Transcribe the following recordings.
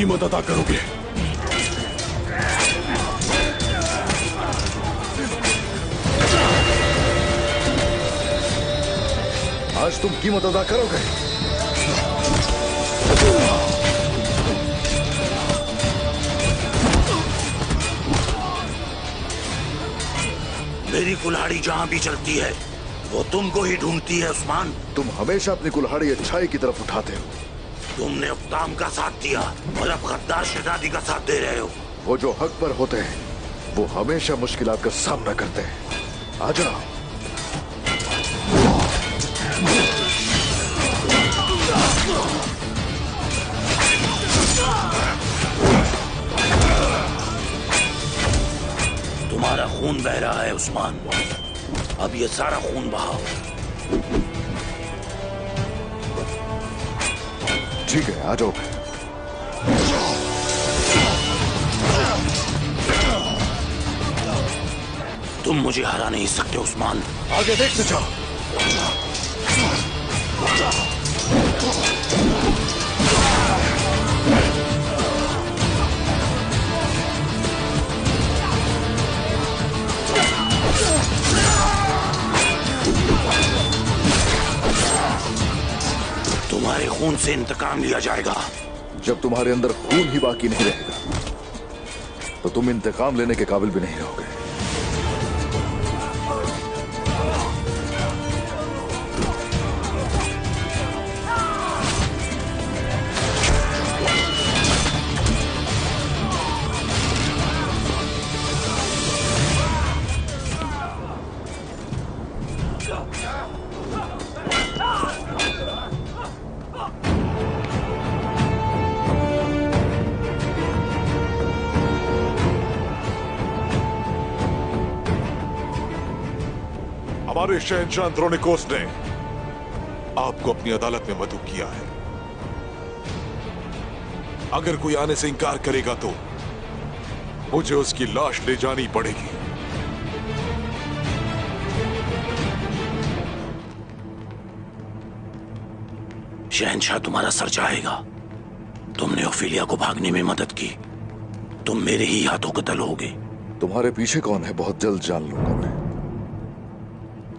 कीमत अदा करोगे। आज तुम कीमत अदा करोगे। मेरी कुल्हाड़ी जहां भी चलती है वो तुमको ही ढूंढती है उस्मान। तुम हमेशा अपनी कुल्हाड़ी अच्छाई की तरफ उठाते हो। तुमने उक्ताम का साथ दिया और अब गद्दार शहजादी का साथ दे रहे हो। वो जो हक पर होते हैं वो हमेशा मुश्किलात का सामना करते हैं। आ जाओ। तुम्हारा खून बह रहा है उस्मान, अब ये सारा खून बहाओ। ठीक है, आ जाओ। तुम मुझे हरा नहीं सकते उस्मान। आगे देखते जाओ। तुम्हारे खून से इंतकाम लिया जाएगा। जब तुम्हारे अंदर खून ही बाकी नहीं रहेगा तो तुम इंतकाम लेने के काबिल भी नहीं रहोगे। हमारे शहंशाह अंद्रोनिकोस ने आपको अपनी अदालत में मदऊ किया है। अगर कोई आने से इंकार करेगा तो मुझे उसकी लाश ले जानी पड़ेगी। शहंशाह तुम्हारा सर चाहेगा। तुमने ओफिलिया को भागने में मदद की, तुम मेरे ही हाथों कत्ल होगे। तुम्हारे पीछे कौन है बहुत जल्द जान लूंगा मैं।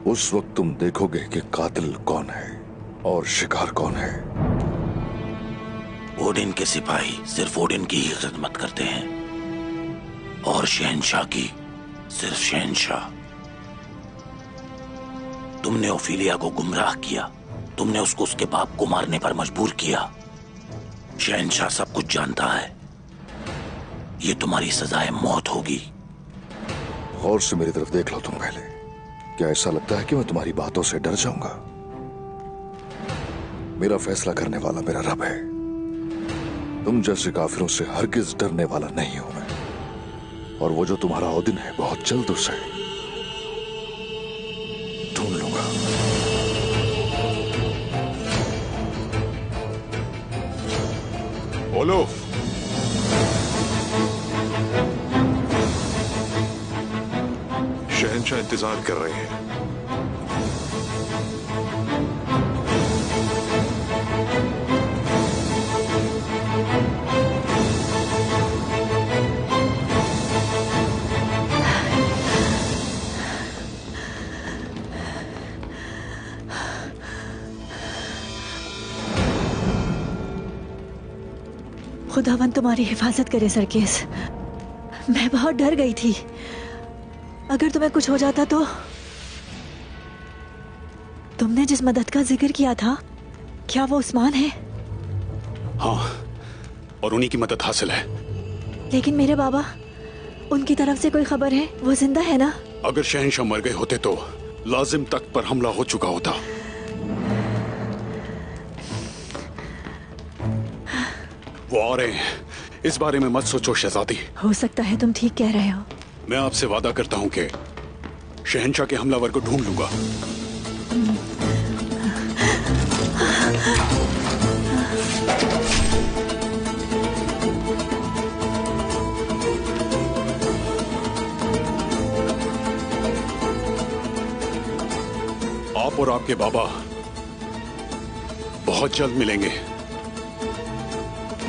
उस वक्त तुम देखोगे कि कातिल कौन है और शिकार कौन है। ओडिन के सिपाही सिर्फ ओडिन की ही खिदमत करते हैं और शहंशाह की सिर्फ शहंशाह। तुमने ओफिलिया को गुमराह किया, तुमने उसको उसके बाप को मारने पर मजबूर किया। शहंशाह सब कुछ जानता है। ये तुम्हारी सजाए मौत होगी। गौर से मेरी तरफ देख लो तुम पहले। क्या ऐसा लगता है कि मैं तुम्हारी बातों से डर जाऊंगा? मेरा फैसला करने वाला मेरा रब है। तुम जैसे काफिरों से हरगिज डरने वाला नहीं हूं मैं। और वो जो तुम्हारा ओदिन है बहुत जल्द उसे ढूंढ लूंगा। बोलो। शहंशाह इंतजार कर रहे हैं। खुदावन तुम्हारी हिफाजत करे सरकेस। मैं बहुत डर गई थी। अगर तुम्हें कुछ हो जाता तो। तुमने जिस मदद का जिक्र किया था, क्या वो उस्मान है? हाँ, और उन्हीं की मदद हासिल है। लेकिन मेरे बाबा, उनकी तरफ से कोई खबर है? वो जिंदा है ना? अगर शहंशाह मर गए होते तो लाजिम तख्त पर हमला हो चुका होता। वो आ रहे हैं, इस बारे में मत सोचो शहजादी। हो सकता है तुम ठीक कह रहे हो। मैं आपसे वादा करता हूं कि शहंशाह के हमलावर को ढूंढ लूंगा। आप और आपके बाबा बहुत जल्द मिलेंगे।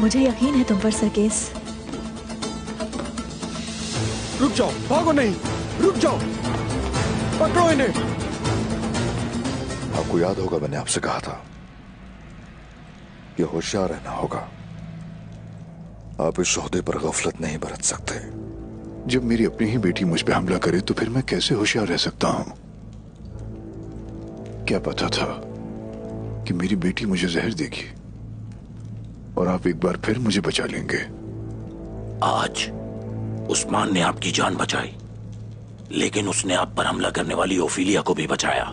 मुझे यकीन है तुम पर सरकेस। रुक जाओ, भागो नहीं, रुक जाओ, पकड़ो इन्हें। आपको याद होगा मैंने आपसे कहा था कि होशियार रहना होगा। आप इस ओहदे पर गफलत नहीं बरत सकते। जब मेरी अपनी ही बेटी मुझ पे हमला करे तो फिर मैं कैसे होशियार रह सकता हूं? क्या पता था कि मेरी बेटी मुझे जहर देगी और आप एक बार फिर मुझे बचा लेंगे। आज उस्मान ने आपकी जान बचाई, लेकिन उसने आप पर हमला करने वाली ओफिलिया को भी बचाया।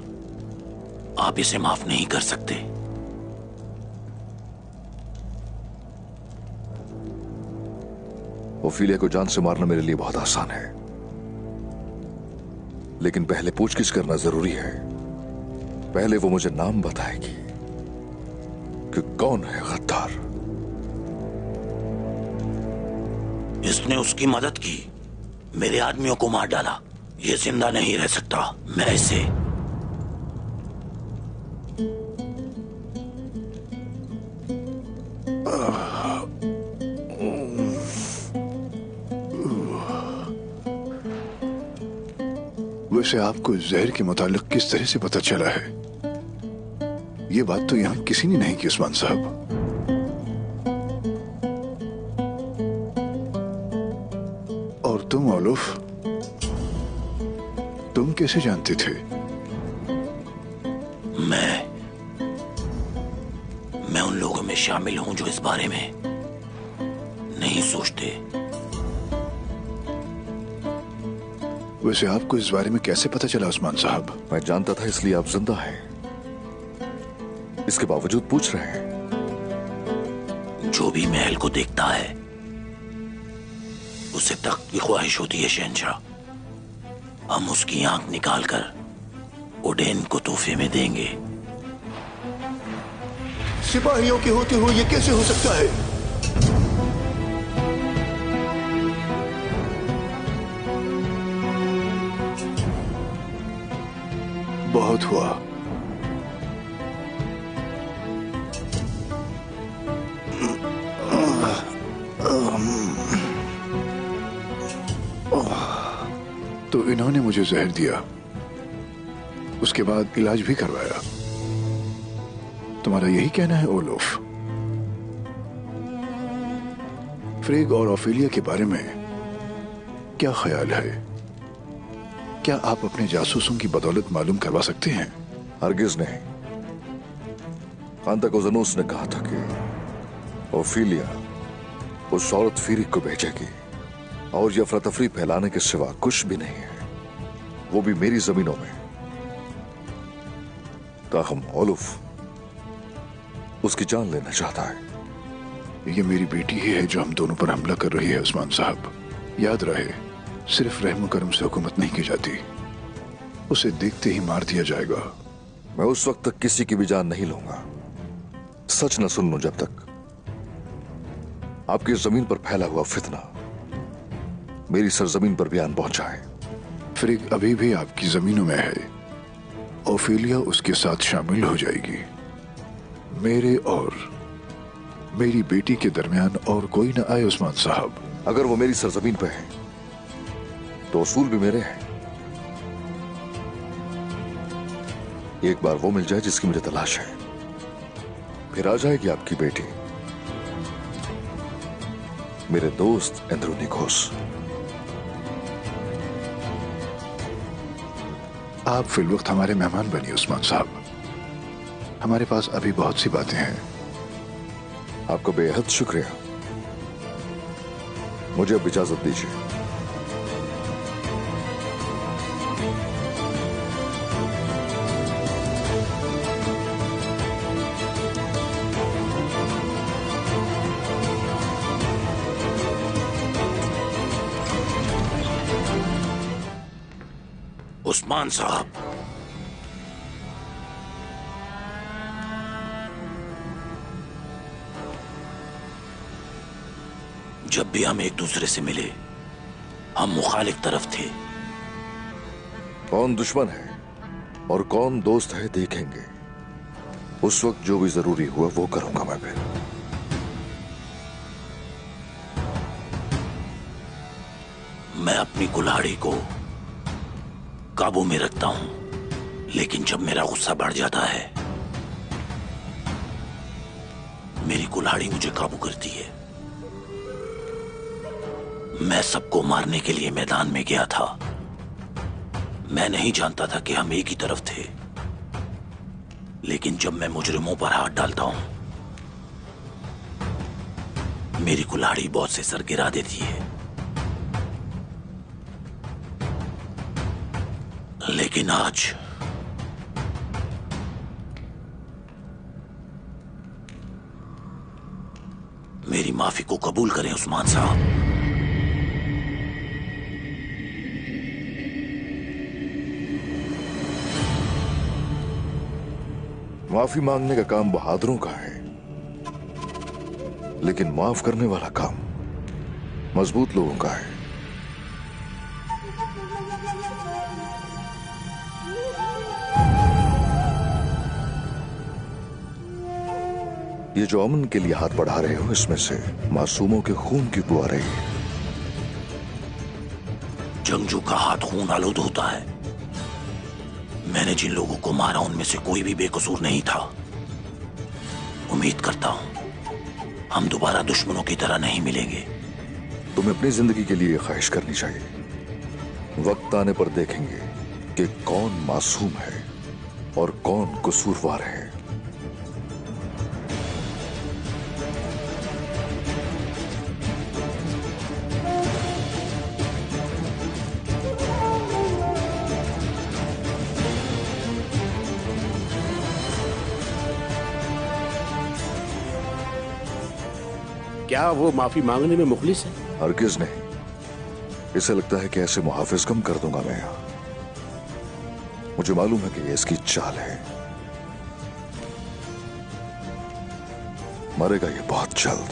आप इसे माफ नहीं कर सकते। ओफिलिया को जान से मारना मेरे लिए बहुत आसान है, लेकिन पहले पूछगिछ करना जरूरी है। पहले वो मुझे नाम बताएगी कि कौन है गद्दार। इसने उसकी मदद की, मेरे आदमियों को मार डाला। ये जिंदा नहीं रह सकता। मैं इसे वैसे आपको जहर के मुतालिक किस तरह से पता चला है? ये बात तो यहां किसी ने नहीं की उस्मान साहब। और तुम ओलुफ, तुम कैसे जानते थे? मैं उन लोगों में शामिल हूं जो इस बारे में नहीं सोचते। वैसे आपको इस बारे में कैसे पता चला उस्मान साहब? मैं जानता था, इसलिए आप जिंदा हैं। इसके बावजूद पूछ रहे हैं। जो भी महल को देखता है उसे तख्त की ख्वाहिश होती है शहंशाह। हम उसकी आंख निकालकर उडेन को तोहफे में देंगे। सिपाहियों के होते हुए ये कैसे हो सकता है? बहुत हुआ। तो इन्होंने मुझे जहर दिया, उसके बाद इलाज भी करवाया। तुम्हारा यही कहना है ओलोफ? फ्रेग और ओफिलिया के बारे में क्या ख्याल है? क्या आप अपने जासूसों की बदौलत मालूम करवा सकते हैं? हरगिज नहीं। खांताकोजनूस ने कहा था कि ओफिलिया उस औरत फीरिक को भेजेगी और ये अफरा तफरी फैलाने के सिवा कुछ भी नहीं है, वो भी मेरी जमीनों में। ताहम ओलुफ उसकी जान लेना चाहता है। ये मेरी बेटी ही है जो हम दोनों पर हमला कर रही है उस्मान साहब। याद रहे, सिर्फ रहम करम से हुकूमत नहीं की जाती, उसे देखते ही मार दिया जाएगा। मैं उस वक्त तक किसी की भी जान नहीं लूंगा, सच न सुन लूं जब तक आपकी जमीन पर फैला हुआ फितना मेरी सरजमीन पर बयान पहुंचाए। फ्रिग अभी भी आपकी जमीनों में है। ओफिलिया उसके साथ शामिल हो जाएगी। मेरे और मेरी बेटी के दरमियान और कोई न आए उस्मान साहब। अगर वो मेरी सरजमीन पे है तो असूल भी मेरे हैं। एक बार वो मिल जाए जिसकी मुझे तलाश है, फिर आ जाएगी आपकी बेटी, मेरे दोस्त एंड्रोनिकोस। आप फिलवक्त हमारे मेहमान बनिए उस्मान साहब। हमारे पास अभी बहुत सी बातें हैं। आपका बेहद शुक्रिया। मुझे अब इजाजत दीजिए। उस्मान साहब, जब भी हम एक दूसरे से मिले हम मुखालिफ तरफ थे। कौन दुश्मन है और कौन दोस्त है देखेंगे। उस वक्त जो भी जरूरी हुआ वो करूंगा मैं। फिर मैं अपनी कुल्हाड़ी को काबू में रखता हूं, लेकिन जब मेरा गुस्सा बढ़ जाता है मेरी कुल्हाड़ी मुझे काबू करती है। मैं सबको मारने के लिए मैदान में गया था। मैं नहीं जानता था कि हम एक ही तरफ थे, लेकिन जब मैं मुजरिमों पर हाथ डालता हूं मेरी कुल्हाड़ी बहुत से सर गिरा देती है। लेकिन आज मेरी माफी को कबूल करें उस्मान साहब। माफी मांगने का काम बहादुरों का है, लेकिन माफ करने वाला काम मजबूत लोगों का है। ये जो अमन के लिए हाथ बढ़ा रहे हो, इसमें से मासूमों के खून की बू आ रही है। जंगजू का हाथ खून आलूद होता है। मैंने जिन लोगों को मारा उनमें से कोई भी बेकसूर नहीं था। उम्मीद करता हूं हम दोबारा दुश्मनों की तरह नहीं मिलेंगे। तुम्हें अपनी जिंदगी के लिए ख्वाहिश करनी चाहिए। वक्त आने पर देखेंगे कि कौन मासूम है और कौन कसूरवार है। क्या वो माफी मांगने में मुखलिस है? हरगिज नहीं। इसे लगता है कि ऐसे मुहाफिज कम कर दूंगा मैं यहां। मुझे मालूम है कि ये इसकी चाल है। मरेगा ये बहुत जल्द।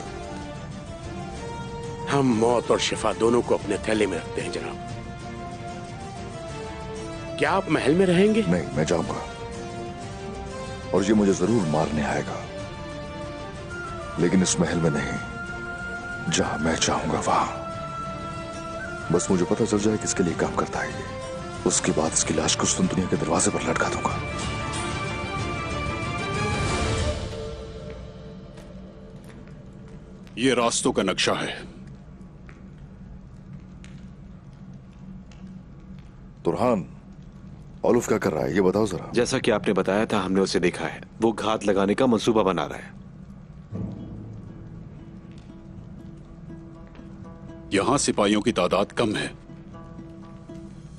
हम मौत और शिफा दोनों को अपने थैले में रखते हैं जनाब। क्या आप महल में रहेंगे? नहीं, मैं जाऊंगा और ये मुझे जरूर मारने आएगा, लेकिन इस महल में नहीं, जहां मैं चाहूंगा वहां। बस मुझे पता चल जाए किसके लिए काम करता है ये। उसके बाद इसकी लाश कुस्तुनतुनिया के दरवाजे पर लटका दूंगा। ये रास्तों का नक्शा है। तुरहान, ओलुफ क्या कर रहा है ये बताओ जरा। जैसा कि आपने बताया था, हमने उसे देखा है। वो घात लगाने का मंसूबा बना रहा है। यहां सिपाहियों की तादाद कम है,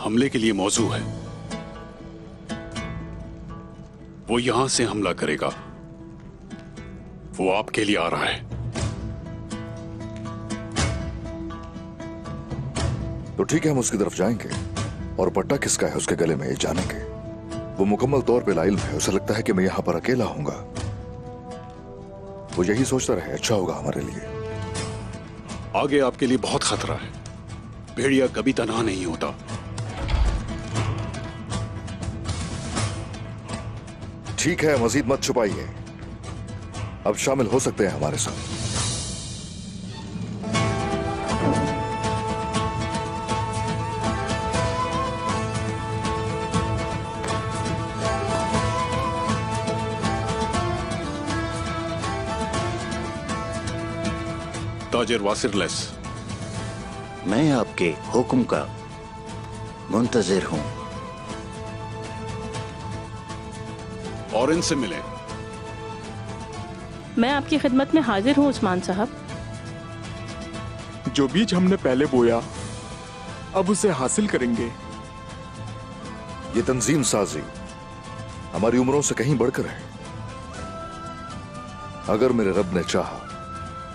हमले के लिए मौजू है। वो यहां से हमला करेगा। वो आपके लिए आ रहा है। तो ठीक है, हम उसकी तरफ जाएंगे और पट्टा किसका है उसके गले में ये जानेंगे। वो मुकम्मल तौर पे लाइल्म है। उसे लगता है कि मैं यहां पर अकेला हूंगा। वो यही सोचता रहे, अच्छा होगा हमारे लिए। आगे आपके लिए बहुत खतरा है। भेड़िया कभी तनहा नहीं होता। ठीक है, मजीद मत छुपाइए। अब शामिल हो सकते हैं हमारे साथ। ताजिर वासिरलेस, मैं आपके हुक्म का मुंतजिर हूं। और इनसे मिलें। मैं आपकी खिदमत में हाजिर हूं उस्मान साहब। जो बीज हमने पहले बोया अब उसे हासिल करेंगे। ये तंजीम साजी हमारी उम्रों से कहीं बढ़कर है। अगर मेरे रब ने चाहा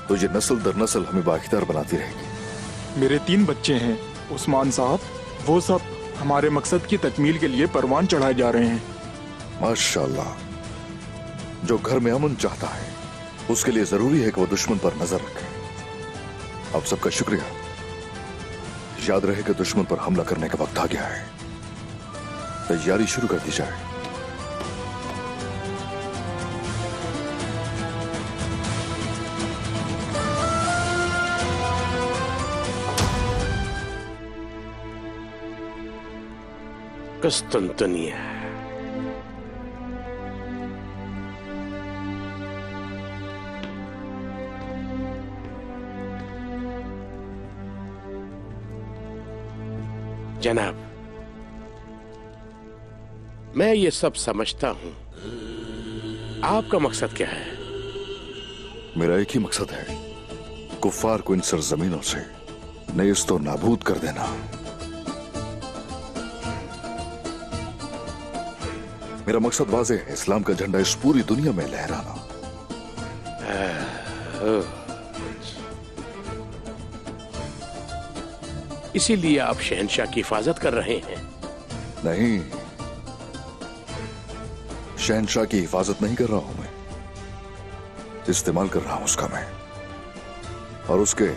तो ये नस्ल दर नस्ल हमें बाखिदार बनाती रहेगी। मेरे 3 बच्चे हैं उस्मान साहब। वो सब हमारे मकसद की तकमील के लिए परवान चढ़ाए जा रहे हैं। माशाल्लाह, जो घर में अमन चाहता है उसके लिए जरूरी है कि वो दुश्मन पर नजर रखे। आप सबका शुक्रिया। याद रहे कि दुश्मन पर हमला करने का वक्त आ गया है। तैयारी शुरू कर दी जाए। कुस्तुनतुनिया। जनाब, मैं ये सब समझता हूं। आपका मकसद क्या है? मेरा एक ही मकसद है, कुफ्फार को इन सरजमीनों से नेस्तो नाबूद कर देना। मेरा मकसद वाज़ेह है, इस्लाम का झंडा इस पूरी दुनिया में लहराना। इसीलिए आप शहंशाह की हिफाजत कर रहे हैं? नहीं, शहंशाह की हिफाजत नहीं कर रहा हूं मैं, इस्तेमाल कर रहा हूं उसका मैं, और उसके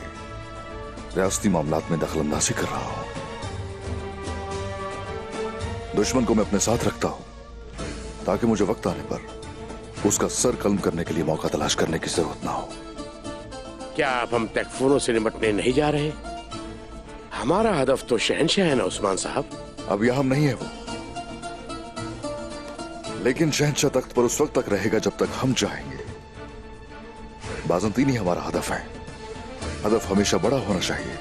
रियासती मामलात में दखलंदाजी कर रहा हूं। दुश्मन को मैं अपने साथ रखता हूं ताकि मुझे वक्त आने पर उसका सर कलम करने के लिए मौका तलाश करने की जरूरत ना हो। क्या आप हम तकफूरों से निपटने नहीं जा रहे? हमारा हदफ तो शहंशाह है ना उस्मान साहब। अब यहां नहीं है वो, लेकिन शहंशाह तख्त पर उस वक्त तक रहेगा जब तक हम चाहेंगे। बाज़ंतीनी हमारा हदफ है। हदफ हमेशा बड़ा होना चाहिए,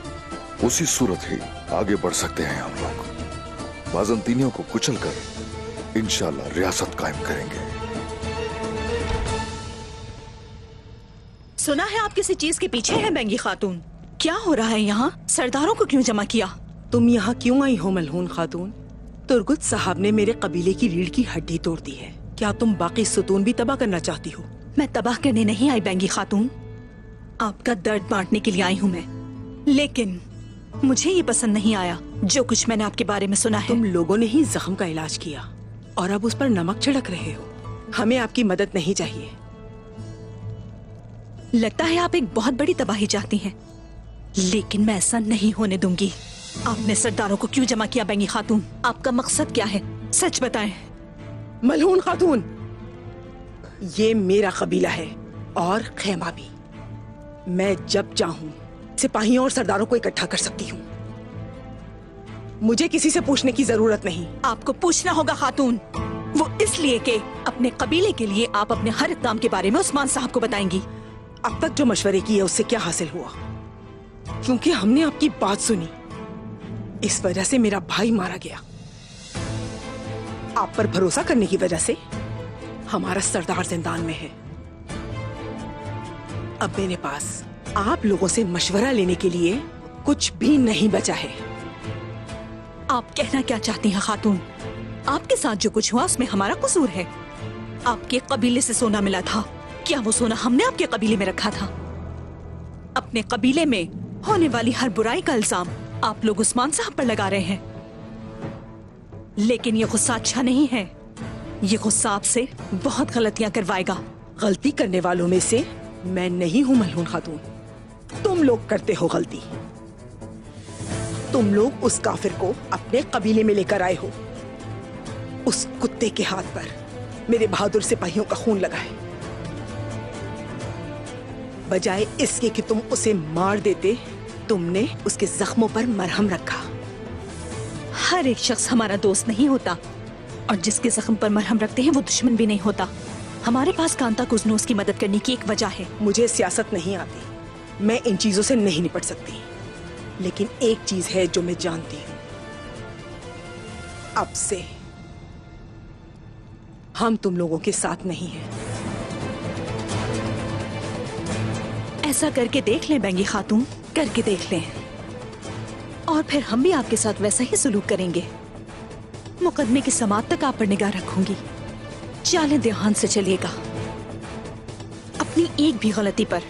उसी सूरत ही आगे बढ़ सकते हैं हम लोग। बाज़ंतीनियों को कुचलकर इंशाअल्लाह रियासत कायम करेंगे। सुना है आप किसी चीज के पीछे है बेंगी खातून। क्या हो रहा है यहाँ? सरदारों को क्यों जमा किया? तुम यहाँ क्यों आई हो मलहून खातून? तुर्गुत साहब ने मेरे कबीले की रीढ़ की हड्डी तोड़ दी है। क्या तुम बाकी सुतून भी तबाह करना चाहती हो? मैं तबाह करने नहीं आई बेंगी खातून, आपका दर्द बांटने के लिए आई हूँ मैं। लेकिन मुझे ये पसंद नहीं आया जो कुछ मैंने आपके बारे में सुना है। तुम लोगों ने ही जख्म का इलाज किया और अब उस पर नमक छिड़क रहे हो। हमें आपकी मदद नहीं चाहिए। लगता है आप एक बहुत बड़ी तबाही चाहती हैं, लेकिन मैं ऐसा नहीं होने दूंगी। आपने सरदारों को क्यों जमा किया बेंगी खातून? आपका मकसद क्या है? सच बताएं। मलहून खातून, ये मेरा कबीला है और खेमा भी। मैं जब चाहूं सिपाहियों और सरदारों को इकट्ठा कर सकती हूँ। मुझे किसी से पूछने की जरूरत नहीं। आपको पूछना होगा खातून, वो इसलिए कि अपने कबीले के लिए आप अपने हर इक़दाम के बारे में उस्मान साहब को बताएंगी। अब तक जो मशवरे किए उससे क्या हासिल हुआ? क्योंकि हमने आपकी बात सुनी, इस वजह से मेरा भाई मारा गया। आप पर भरोसा करने की वजह से हमारा सरदार जिंदान में है। अब मेरे पास आप लोगों से मशवरा लेने के लिए कुछ भी नहीं बचा है। आप कहना क्या चाहती हैं खातून? आपके साथ जो कुछ हुआ उसमें हमारा कसूर है। आपके कबीले से सोना मिला था, क्या वो सोना हमने आपके कबीले में रखा था? अपने कबीले में होने वाली हर बुराई का इल्जाम आप लोग उस्मान साहब पर लगा रहे हैं। लेकिन ये गुस्सा अच्छा नहीं है। ये गुस्सा आपसे बहुत गलतियां करवाएगा। गलती करने वालों में से मैं नहीं हूं मलहून खातून, तुम लोग करते हो गलती। तुम लोग उस काफिर को अपने कबीले में लेकर आए हो। उस कुत्ते के हाथ पर मेरे बहादुर सिपाहियों का खून लगा है। बजाय इसके कि तुम उसे मार देते, तुमने उसके जख्मों पर मरहम रखा। हर एक शख्स हमारा दोस्त नहीं होता, और जिसके जख्म पर मरहम रखते हैं वो दुश्मन भी नहीं होता। हमारे पास कांता कुजनोस की मदद करने की एक वजह है। मुझे सियासत नहीं आती, मैं इन चीजों से नहीं निपट सकती। लेकिन एक चीज है जो मैं जानती हूँ, अब से हम तुम लोगों के साथ नहीं हैं। ऐसा करके देख लें बेंगी खातून, करके देख लें, और फिर हम भी आपके साथ वैसा ही सुलूक करेंगे। मुकदमे की समाअत तक आप पर निगाह रखूंगी। चालें ध्यान से चलिएगा। अपनी एक भी गलती पर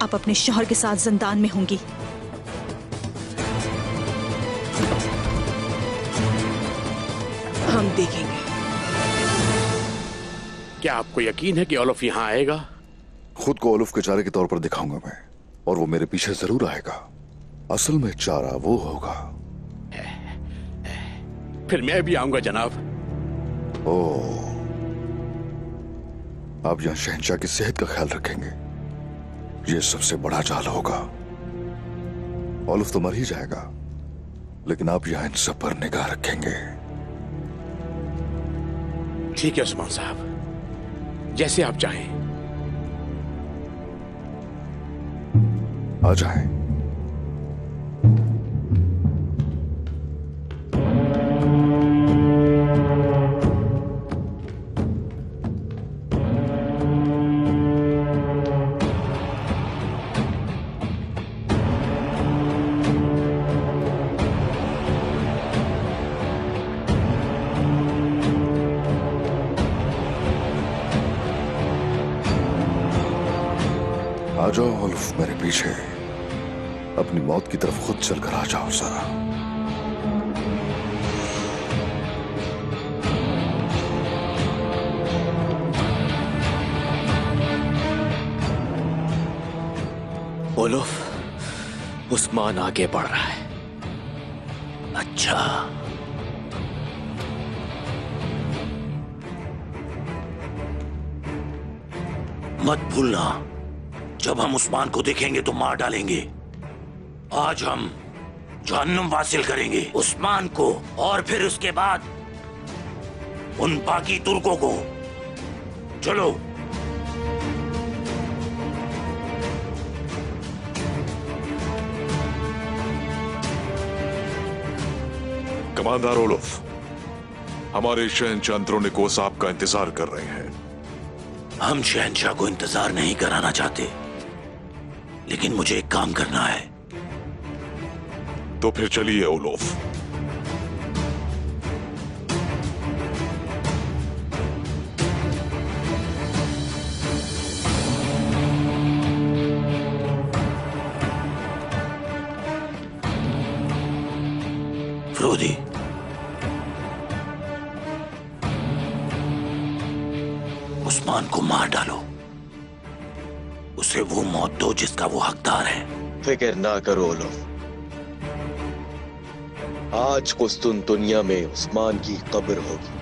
आप अपने शौहर के साथ जिंदान में होंगी। हम देखेंगे। क्या आपको यकीन है कि ओलफ यहाँ आएगा? खुद को ओलफ के चारे के तौर पर दिखाऊंगा मैं, और वो मेरे पीछे जरूर आएगा। असल में चारा वो होगा। फिर मैं भी आऊंगा जनाब। ओह, आप यहां शहंशाह की सेहत का ख्याल रखेंगे, ये सबसे बड़ा जाल होगा। ओलफ तो मर ही जाएगा, लेकिन आप यहां इन सब पर निगाह रखेंगे। ठीक है उस्मान साहब, जैसे आप चाहें। आ जाएं। आ जाओ उल्फ, मेरे पीछे। अपनी मौत की तरफ खुद चलकर आ जाओ जरा। उल्फ, उस्मान आगे बढ़ रहा है। अच्छा, मत भूलना, जब हम उस्मान को देखेंगे तो मार डालेंगे। आज हम जहन्नुम हासिल करेंगे उस्मान को, और फिर उसके बाद उन बाकी तुर्कों को। चलो। कमांडर ओलफ, हमारे शहंशाह अंद्रोनिकोस आपका इंतजार कर रहे हैं। हम शहंशाह को इंतजार नहीं कराना चाहते, लेकिन मुझे एक काम करना है। तो फिर चलिए ओलोफ। फ्रोदी, उस्मान को मार डालो, उसे वो मौत दो जिसका वो हकदार है। फिक्र ना करो ओलोफ, आज कुस्तुनतुनिया में उस्मान की कब्र होगी।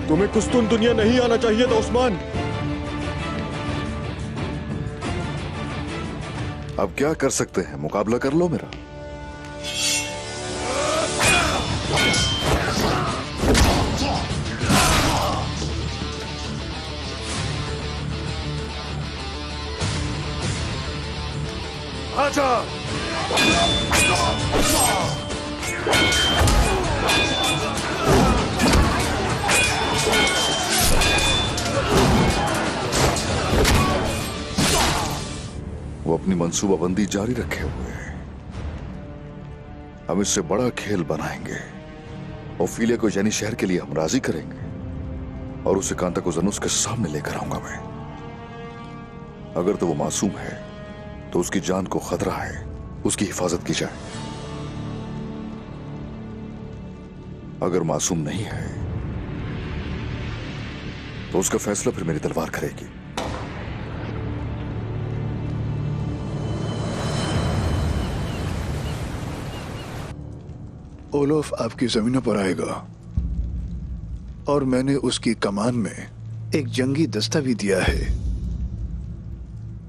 तुम्हें कुस्तुनतुनिया नहीं आना चाहिए था उस्मान। अब क्या कर सकते हैं, मुकाबला कर लो मेरा। आजा। वो अपनी मंसूबाबंदी जारी रखे हुए हैं। हम इससे बड़ा खेल बनाएंगे। ओफिलिया को यानी शहर के लिए हम राजी करेंगे और उसे कांताकोजनुस के सामने लेकर आऊंगा मैं। अगर तो वो मासूम है तो उसकी जान को खतरा है, उसकी हिफाजत की जाए। अगर मासूम नहीं है तो उसका फैसला फिर मेरी तलवार करेगी। ओलोफ आपकी जमीनों पर आएगा और मैंने उसकी कमान में एक जंगी दस्ता भी दिया है।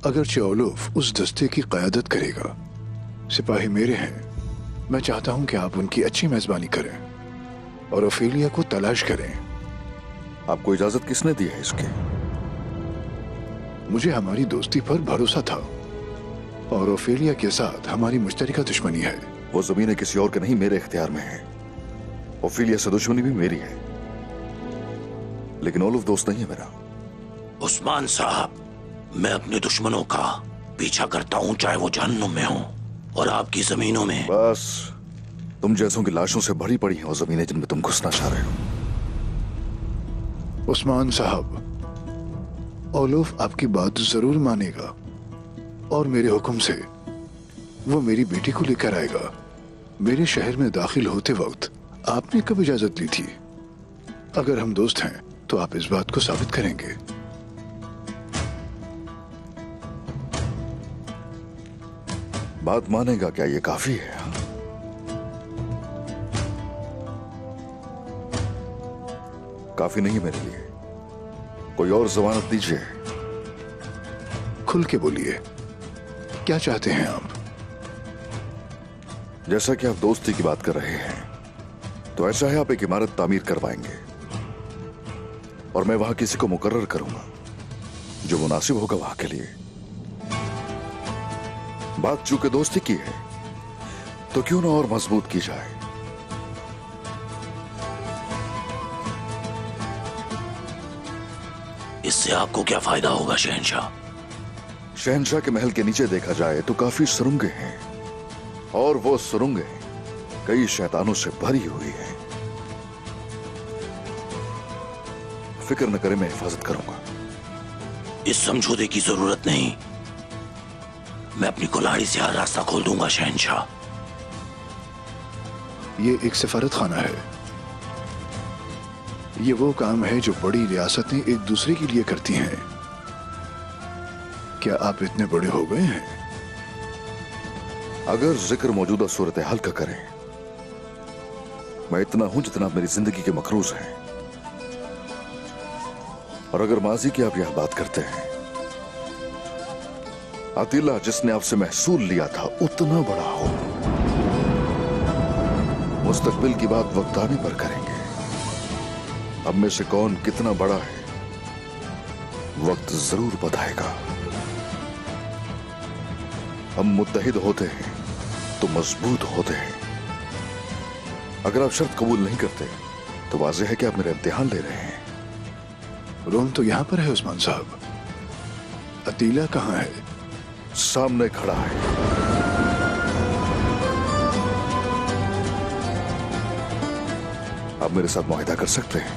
अगरचे ओलोफ उस दस्ते की क़यादत करेगा, सिपाही मेरे हैं। मैं चाहता हूं कि आप उनकी अच्छी मेजबानी करें और ओफेलिया को तलाश करें। आपको इजाजत किसने दी है इसकी? मुझे हमारी दोस्ती पर भरोसा था और ओफेलिया के साथ हमारी मुश्तरका दुश्मनी है। वो जमीनें किसी और के नहीं, मेरे इख्तियार में है। ओफेलिया से दुश्मनी भी मेरी है, लेकिन ओलोफ दोस्त नहीं है मेरा। उस्मान साहब, मैं अपने दुश्मनों का पीछा करता हूं, चाहे वो जहन्नुम में हो और आपकी जमीनों में। बस तुम जैसों की लाशों से भरी पड़ी हैं वो जमीनें जिनमें तुम घुसना चाह रहे हो। उस्मान साहब, ओलोफ आपकी बात जरूर मानेगा और मेरे हुक्म से वो मेरी बेटी को लेकर आएगा। मेरे शहर में दाखिल होते वक्त आपने कब इजाजत ली थी? अगर हम दोस्त हैं तो आप इस बात को साबित करेंगे। बात मानेगा क्या? ये काफी है। काफी नहीं मेरे लिए, कोई और जमानत दीजिए। खुल के बोलिए, क्या चाहते हैं आप? जैसा कि आप दोस्ती की बात कर रहे हैं, तो ऐसा है आप एक इमारत तामीर करवाएंगे और मैं वहां किसी को मुकर्रर करूंगा जो मुनासिब होगा वहां के लिए। बात चूंकि दोस्ती की है तो क्यों ना और मजबूत की जाए। इससे आपको क्या फायदा होगा शहंशाह? शहंशाह के महल के नीचे देखा जाए तो काफी सुरंगें हैं और वो सुरंगें कई शैतानों से भरी हुई हैं। फिक्र न करें, मैं हिफाजत करूंगा। इस समझौते की जरूरत नहीं, मैं अपनी कुल्हाड़ी से हर रास्ता खोल दूंगा शहंशाह। ये एक सफारत खाना है। ये वो काम है जो बड़ी रियासतें एक दूसरे के लिए करती हैं। क्या आप इतने बड़े हो गए हैं? अगर जिक्र मौजूदा सूरत हाल का करें, मैं इतना हूं जितना मेरी जिंदगी के मकरूज हैं। और अगर माजी की आप यह बात करते हैं, अतीला जिसने आपसे महसूल लिया था उतना बड़ा हो। मुस्तकबिल की बात वक्त आने पर करेंगे। अब में से कौन कितना बड़ा है वक्त जरूर बताएगा। हम मुत्तहिद होते हैं तो मजबूत होते हैं। अगर आप शर्त कबूल नहीं करते तो वाज़ेह है कि आप मेरा इम्तिहान ले रहे हैं। रोम तो यहां पर है उस्मान साहब। अतीला कहां है? सामने खड़ा है। आप मेरे साथ मुआहिदा कर सकते हैं।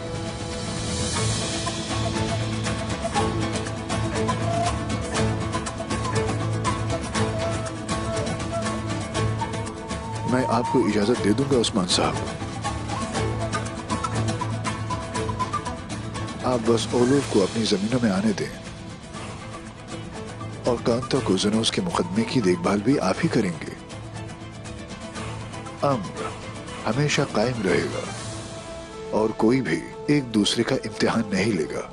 मैं आपको इजाजत दे दूंगा उस्मान साहब। आप बस ओलोफ को अपनी जमीनों में आने दें और कांता को जनोस के मुकदमे की देखभाल भी आप ही करेंगे। अम्र हमेशा कायम रहेगा और कोई भी एक दूसरे का इम्तिहान नहीं लेगा।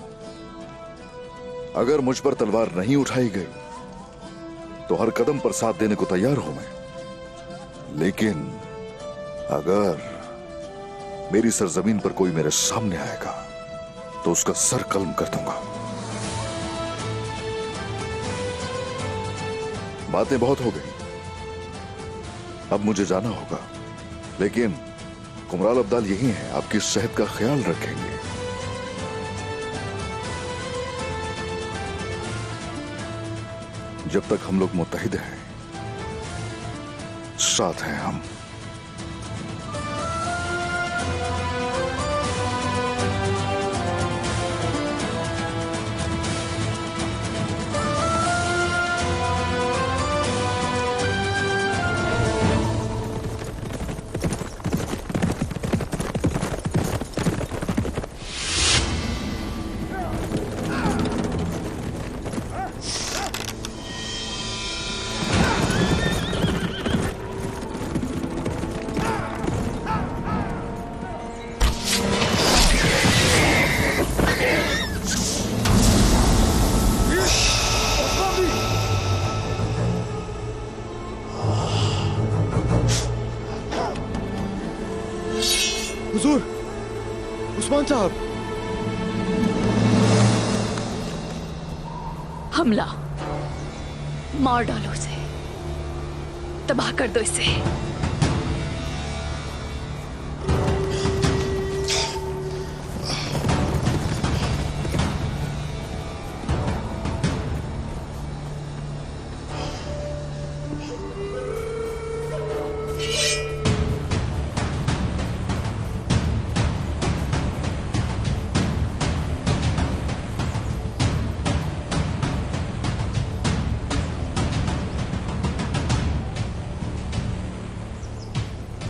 अगर मुझ पर तलवार नहीं उठाई गई तो हर कदम पर साथ देने को तैयार हूं मैं। लेकिन अगर मेरी सरजमीन पर कोई मेरे सामने आएगा तो उसका सर कलम कर दूंगा। बातें बहुत हो गई, अब मुझे जाना होगा। लेकिन कुमराल अब्दाल यही हैं, आपकी सेहत का ख्याल रखेंगे। जब तक हम लोग मुत्तहिद हैं, साथ हैं हम। हुजूर, उस्मान साहब। हमला, मार डालो उसे, तबाह कर दो इसे।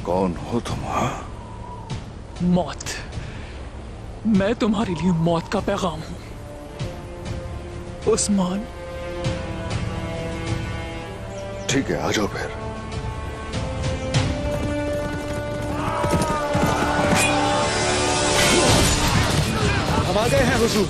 कौन हो तुम? मौत। मैं तुम्हारे लिए मौत का पैगाम हूं उस्मान। ठीक है, आ जाओ फिर। गए हैं हुजूर।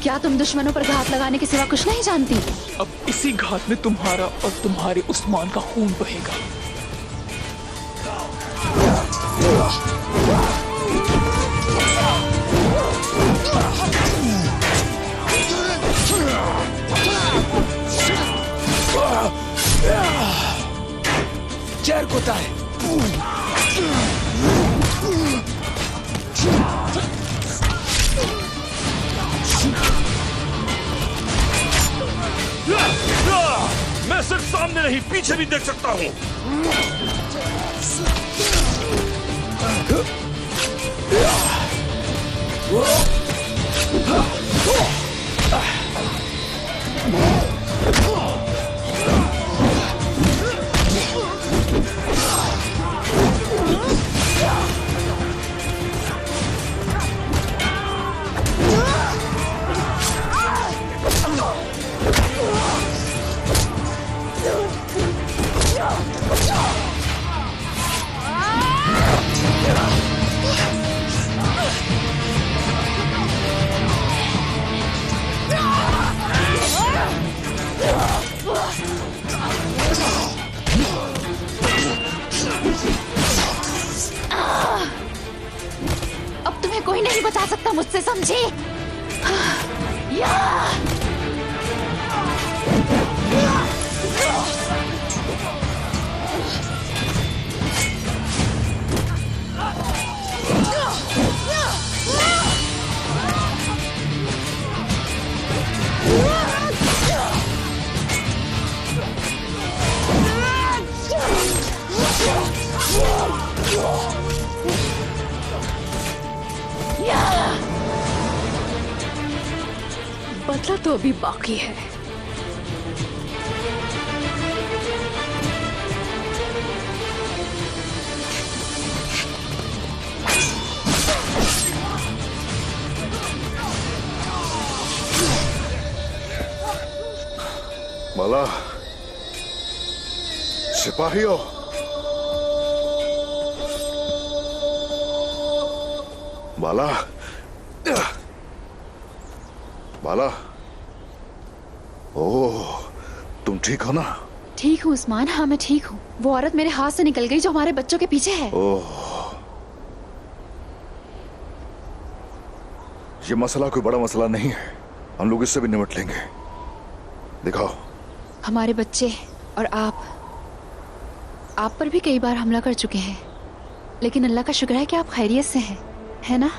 क्या तुम दुश्मनों पर घात लगाने के सिवा कुछ नहीं जानती? अब इसी घात में तुम्हारा और तुम्हारे उस्मान का खून बहेगा। जहर कोता है। मैं सिर्फ सामने नहीं पीछे भी देख सकता हूँ। अब तुम्हें कोई नहीं बचा सकता मुझसे, समझी? बदला तो अभी बाकी है। माला, सिपाहियों, माला, माला, ओह, तुम ठीक हो ना? ठीक हूँ उस्मान, हाँ मैं ठीक हूँ। वो औरत मेरे हाथ से निकल गई जो हमारे बच्चों के पीछे है। ओह, ये मसला कोई बड़ा मसला नहीं है, हम लोग इससे भी निपट लेंगे। दिखाओ। हमारे बच्चे और आप पर भी कई बार हमला कर चुके हैं, लेकिन अल्लाह का शुक्र है कि आप खैरियत से हैं, है ना?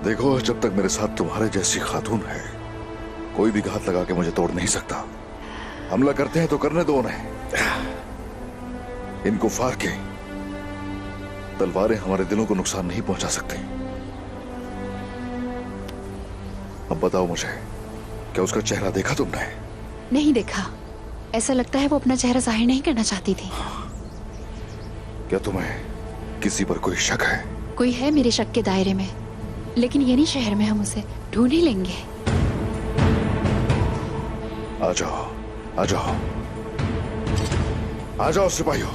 देखो, जब तक मेरे साथ तुम्हारे जैसी खातून है, कोई भी घात लगा के मुझे तोड़ नहीं सकता। हमला करते हैं तो करने दो उन्हें। इन कुफार के तलवारें हमारे दिलों को नुकसान नहीं पहुंचा सकती। अब बताओ मुझे, क्या उसका चेहरा देखा तुमने? नहीं देखा। ऐसा लगता है वो अपना चेहरा जाहिर नहीं करना चाहती थी। क्या तुम्हें किसी पर कोई शक है? कोई है मेरे शक के दायरे में, लेकिन ये नहीं शहर में हम उसे ढूंढ ही लेंगे। आ जाओ, आ जाओ, आ जाओ सिपाहियों।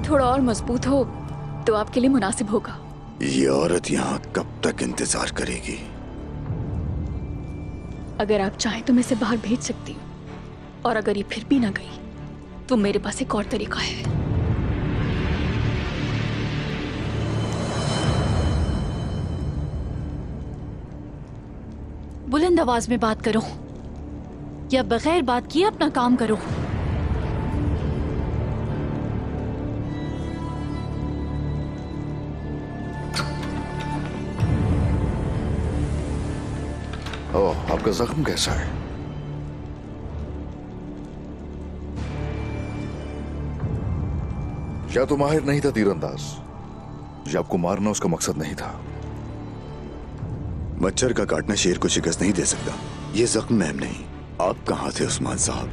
थोड़ा और मजबूत हो तो आपके लिए मुनासिब होगा। ये औरत यहाँ कब तक इंतजार करेगी? अगर आप चाहें तो मैं इसे बाहर भेज सकती हूँ, और अगर ये फिर भी ना गई तो मेरे पास एक और तरीका है। बुलंद आवाज में बात करो या बगैर बात किए अपना काम करो। ओह, आपका जख्म कैसा है? या तो माहिर नहीं था तीरंदाज, या आपको मारना उसका मकसद नहीं था। मच्छर का काटना शेर को शिकस्त नहीं दे सकता। ये जख्म महम नहीं। आप कहां थे उस्मान साहब?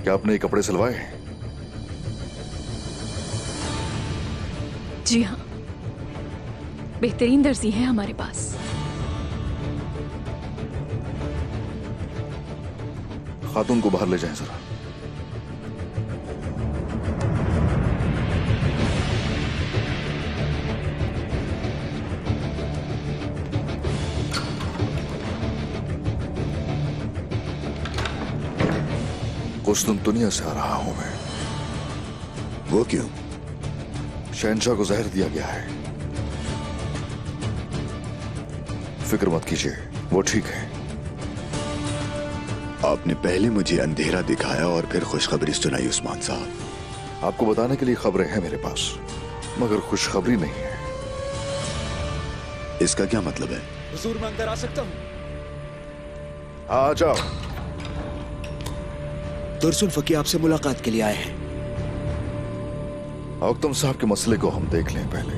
क्या आपने ये कपड़े सिलवाए? जी हाँ, बेहतरीन दर्जी है हमारे पास। खातून को बाहर ले जाएं जरा। कुस्तुनतुनिया से आ रहा हूं मैं। वो क्यों? शहंशाह को जहर दिया गया है। फिक्र मत कीजिए, वो ठीक है। आपने पहले मुझे अंधेरा दिखाया और फिर खुशखबरी सुनाई उस्मान साहब। आपको बताने के लिए खबरें हैं मेरे पास, मगर खुशखबरी नहीं है। इसका क्या मतलब है? हुजूर, मैं अंदर आ सकता हूँ? आ जाओ। दुर्सुल फकीर आपसे मुलाकात के लिए आए हैं। औकतम साहब के मसले को हम देख लें पहले।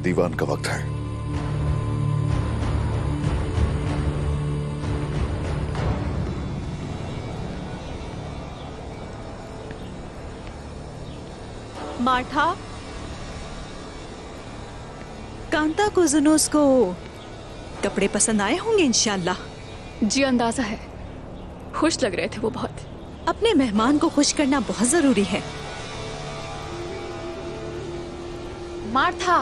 दीवान का वक्त है। माठा, कांता को जुनूस को कपड़े पसंद आए होंगे इंशाल्लाह। जी अंदाजा है, खुश लग रहे थे वो बहुत। अपने मेहमान को खुश करना बहुत जरूरी है। मार्था,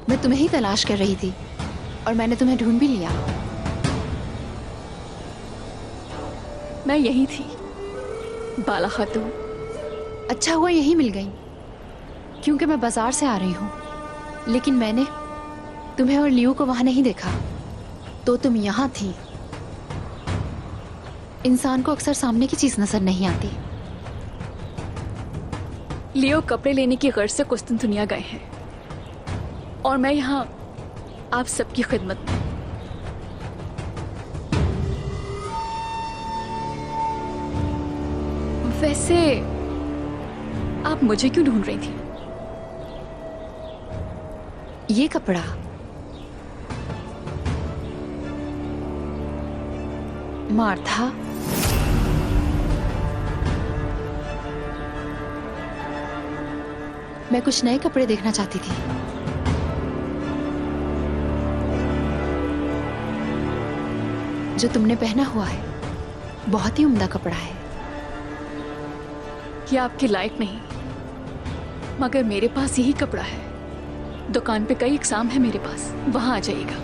मैं तुम्हें ही तलाश कर रही थी और मैंने तुम्हें ढूंढ भी लिया। मैं यही थी, बाला खातून। अच्छा हुआ यही मिल गई, क्योंकि मैं बाजार से आ रही हूँ, लेकिन मैंने तुम्हें और लियो को वहां नहीं देखा, तो तुम यहाँ थी। इंसान को अक्सर सामने की चीज नजर नहीं आती। लियो कपड़े लेने की गर्ज से कुस्तुनतुनिया गए हैं और मैं यहाँ आप सबकी खिदमत में। वैसे आप मुझे क्यों ढूंढ रही थी? ये कपड़ा मार्था, मैं कुछ नए कपड़े देखना चाहती थी। जो तुमने पहना हुआ है बहुत ही उम्दा कपड़ा है। ये आपके लायक नहीं, मगर मेरे पास यही कपड़ा है। दुकान पे कई इकसाम है मेरे पास, वहां आ जाइएगा।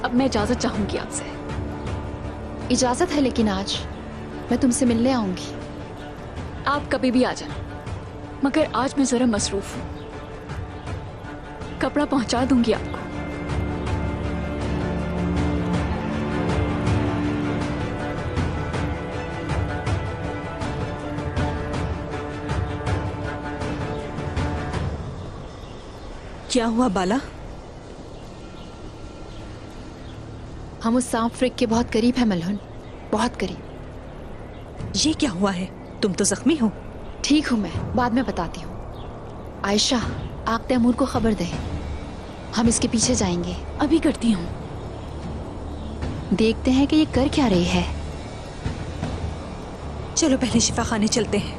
अब मैं इजाजत चाहूंगी आपसे। इजाजत है, लेकिन आज मैं तुमसे मिलने आऊंगी। आप कभी भी आ जाना, मगर आज मैं जरा मसरूफ हूं। कपड़ा पहुंचा दूंगी आपको। क्या हुआ बाला? हम उस सांप फ्रिक के बहुत करीब हैं मलहुन, बहुत करीब। ये क्या हुआ है? तुम तो जख्मी हो। ठीक हूं मैं, बाद में बताती हूँ। आयशा, आप तैमूर को खबर दें, हम इसके पीछे जाएंगे। अभी करती हूँ। देखते हैं कि ये कर क्या रही है। चलो पहले शिफा खाने चलते हैं।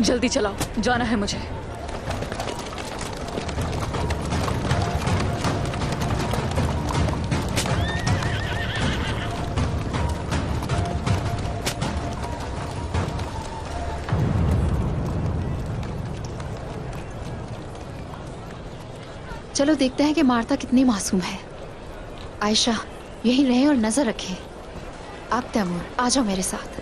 जल्दी चलाओ, जाना है मुझे। चलो देखते हैं कि मार्ता कितनी मासूम है। आयशा यहीं रहे और नजर रखे। आप तैमूर आ जाओ मेरे साथ।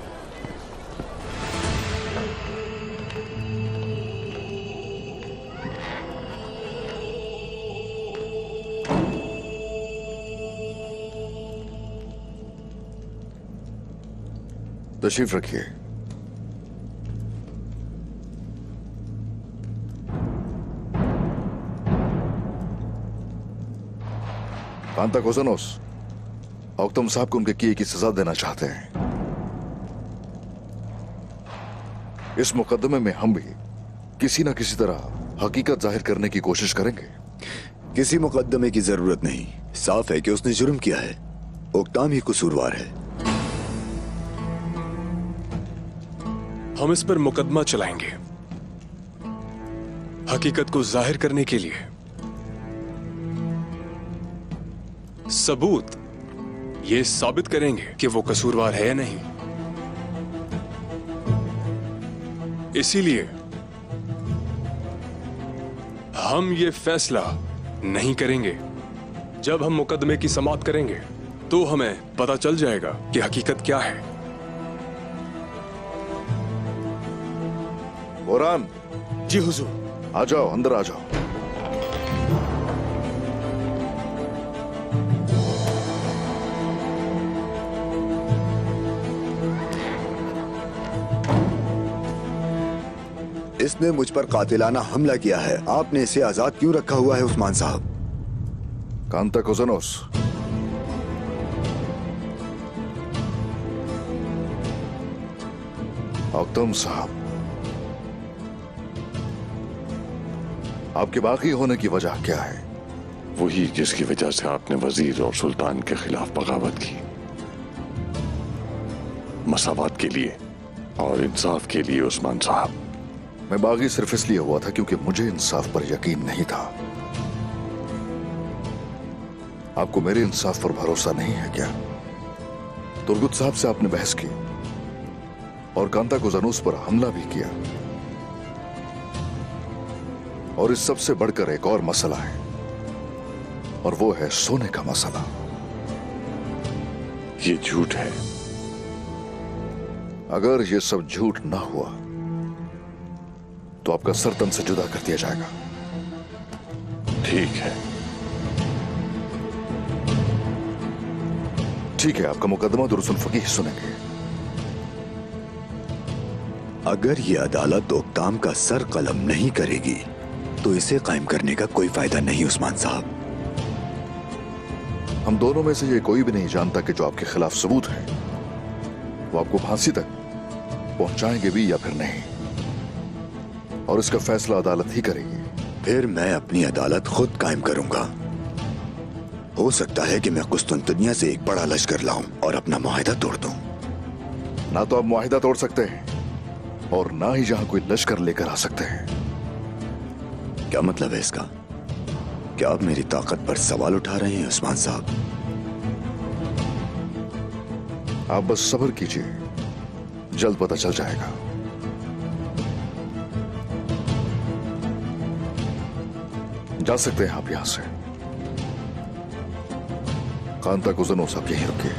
तशरीफ रखिए। कांता कोज़नोस औक्तम साहब को उनके किए की सजा देना चाहते हैं। इस मुकदमे में हम भी किसी न किसी तरह हकीकत जाहिर करने की कोशिश करेंगे। किसी मुकदमे की जरूरत नहीं, साफ है कि उसने जुर्म किया है। ओक्ताम ही कसूरवार है। हम इस पर मुकदमा चलाएंगे हकीकत को जाहिर करने के लिए। सबूत ये साबित करेंगे कि वो कसूरवार है या नहीं। इसीलिए हम ये फैसला नहीं करेंगे। जब हम मुकदमे की समाअत करेंगे तो हमें पता चल जाएगा कि हकीकत क्या है। बोरान। जी हुजूर। आ जाओ, अंदर आ जाओ। इसने मुझ पर कातिलाना हमला किया है। आपने इसे आजाद क्यों रखा हुआ है उस्मान साहब? कांता कोज़नोस, औक्तम साहब, आपके बागी होने की वजह क्या है? वही जिसकी वजह से आपने वजीर और सुल्तान के खिलाफ बगावत की। मसावत के लिए और इंसाफ के लिए उस्मान साहब। मैं बागी सिर्फ इसलिए हुआ था क्योंकि मुझे इंसाफ पर यकीन नहीं था। आपको मेरे इंसाफ पर भरोसा नहीं है क्या? तुर्गुत साहब से आपने बहस की और कांता कोज़नोस पर हमला भी किया। और इस सबसे बढ़कर एक और मसला है, और वो है सोने का मसला। ये झूठ है। अगर ये सब झूठ ना हुआ तो आपका सर तन से जुदा कर दिया जाएगा। ठीक है। ठीक है, आपका मुकदमा दुरुस्तुल फकीह सुनेंगे। अगर ये अदालत ओक्ताम का सर कलम नहीं करेगी तो इसे कायम करने का कोई फायदा नहीं उस्मान साहब। हम दोनों में से ये कोई भी नहीं जानता कि जो आपके खिलाफ सबूत है वो आपको फांसी तक पहुंचाएंगे भी या फिर नहीं, और इसका फैसला अदालत ही करेगी। फिर मैं अपनी अदालत खुद कायम करूंगा। हो सकता है कि मैं कुस्तुंतनिया से एक बड़ा लश्कर लाऊं और अपना मुआहिदा तोड़ दूं। ना तो आप मुआहिदा तोड़ सकते हैं और ना ही जहां कोई लश्कर लेकर आ सकते हैं। क्या मतलब है इसका? क्या आप मेरी ताकत पर सवाल उठा रहे हैं उस्मान साहब? आप बस सब्र कीजिए, जल्द पता चल जाएगा। जा सकते हैं आप यहां से। कांता कोज़नोस, आप यहीं रुकिए।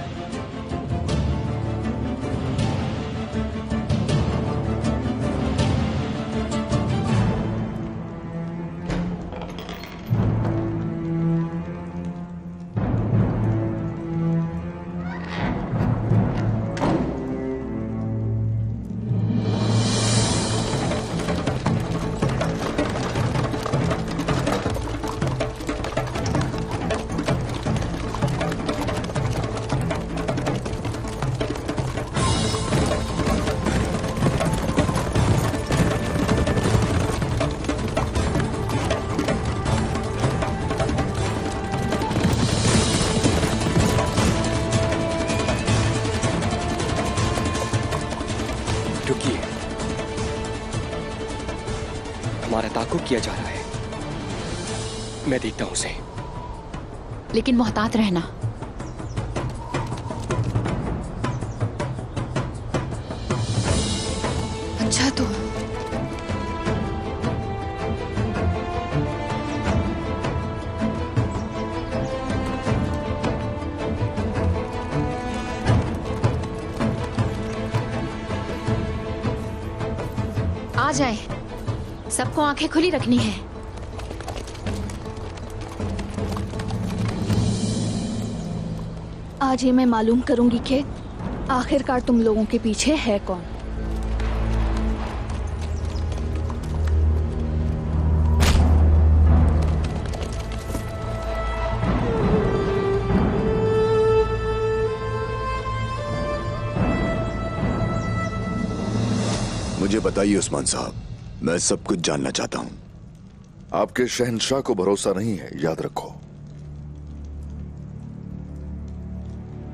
हमारा ताक़ुब किया जा रहा है। मैं देखता हूं उसे। लेकिन मोहतात रहना। अच्छा तो जाए, सबको आंखें खुली रखनी है। आज ही मैं मालूम करूंगी कि आखिरकार तुम लोगों के पीछे है कौन। मुझे बताइए उस्मान साहब, मैं सब कुछ जानना चाहता हूं। आपके शहंशाह को भरोसा नहीं है, याद रखो।